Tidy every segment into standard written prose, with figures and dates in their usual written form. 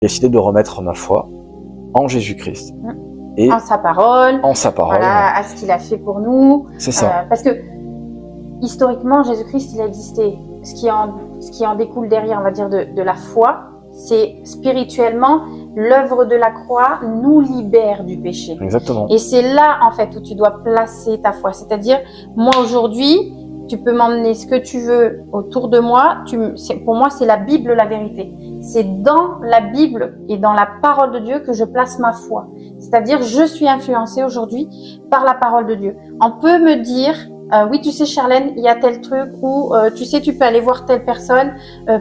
décidé de remettre ma foi en Jésus-Christ. Et en sa parole. En sa parole. Voilà, à ce qu'il a fait pour nous. C'est ça. Parce que, historiquement, Jésus-Christ, il a existé. Ce qui en découle derrière, on va dire, de la foi, c'est spirituellement, l'œuvre de la croix nous libère du péché. Exactement. Et c'est là, en fait, où tu dois placer ta foi. C'est-à-dire, moi, aujourd'hui, tu peux m'emmener ce que tu veux autour de moi. Pour moi, c'est la Bible, la vérité. C'est dans la Bible et dans la parole de Dieu que je place ma foi. C'est-à-dire, je suis influencée aujourd'hui par la parole de Dieu. On peut me dire, oui, tu sais, Charlène, il y a tel truc où, tu sais, tu peux aller voir telle personne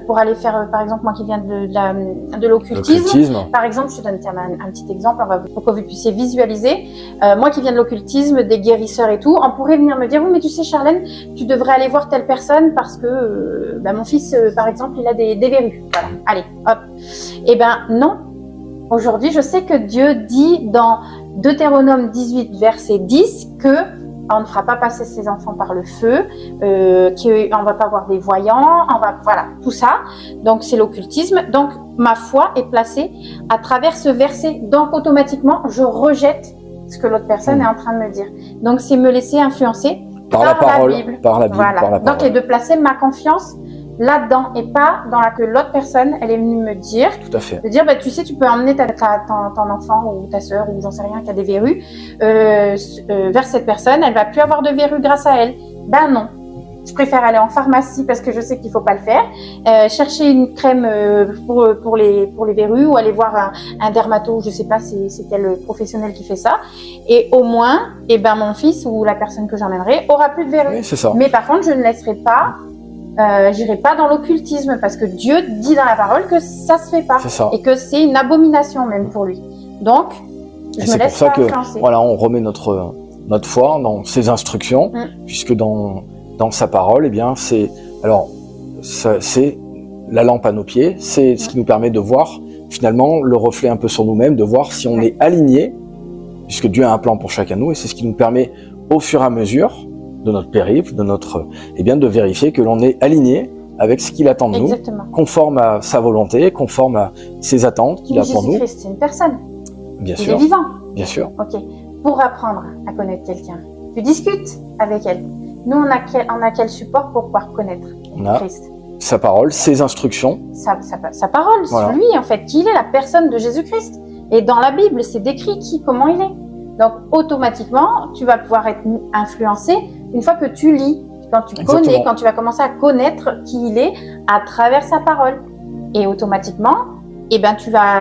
pour aller faire, par exemple, moi qui viens de l'occultisme. Par exemple, je te donne un petit exemple pour que vous puissiez visualiser. Moi qui viens de l'occultisme, des guérisseurs et tout, on pourrait venir me dire, oui, mais tu sais, Charlène, tu devrais aller voir telle personne parce que mon fils, par exemple, il a des verrues. Voilà, allez, hop. Eh ben non. Aujourd'hui, je sais que Dieu dit dans Deutéronome 18, verset 10, que on ne fera pas passer ses enfants par le feu, qu'on va pas voir des voyants, voilà, tout ça. Donc, c'est l'occultisme. Donc, ma foi est placée à travers ce verset. Donc, automatiquement, je rejette ce que l'autre personne est en train de me dire. Donc, c'est me laisser influencer par la parole, Bible. Par la Bible, voilà. par la parole. Donc, et de placer ma confiance là-dedans et pas dans que l'autre personne, elle est venue me dire. Tout à fait. De dire, tu sais, tu peux emmener ton enfant ou ta sœur ou j'en sais rien qui a des verrues vers cette personne, elle va plus avoir de verrues grâce à elle. Ben non. Je préfère aller en pharmacie parce que je sais qu'il faut pas le faire. Chercher une crème pour les verrues ou aller voir un dermato, je sais pas c'est quel professionnel qui fait ça. Et au moins, mon fils ou la personne que j'emmènerai aura plus de verrues. Oui, c'est ça. Mais par contre, je ne laisserai pas j'irai pas dans l'occultisme parce que Dieu dit dans la parole que ça se fait pas et que c'est une abomination même pour lui. Donc, je me laisse pas influencer. C'est pour ça que voilà, on remet notre foi dans ses instructions, puisque dans sa parole, eh bien, c'est la lampe à nos pieds, c'est ce qui nous permet de voir finalement le reflet un peu sur nous-mêmes, de voir si on est aligné, puisque Dieu a un plan pour chacun de nous, et c'est ce qui nous permet au fur et à mesure de notre périple, de vérifier que l'on est aligné avec ce qu'il attend de nous, conforme à sa volonté, conforme à ses attentes qu'il a pour nous. Jésus-Christ, c'est une personne. Bien Il sûr. est vivant. Bien sûr. Ok. Pour apprendre à connaître quelqu'un, tu discutes avec elle. Nous, on a quel support pour pouvoir connaître Christ? Sa parole, ses instructions. Sa parole, voilà. Lui, en fait, qui il est, la personne de Jésus-Christ. Et dans la Bible, c'est décrit comment il est. Donc, automatiquement, tu vas pouvoir être influencé une fois que tu lis, quand tu connais, quand tu vas commencer à connaître qui il est à travers sa parole. Et automatiquement, tu vas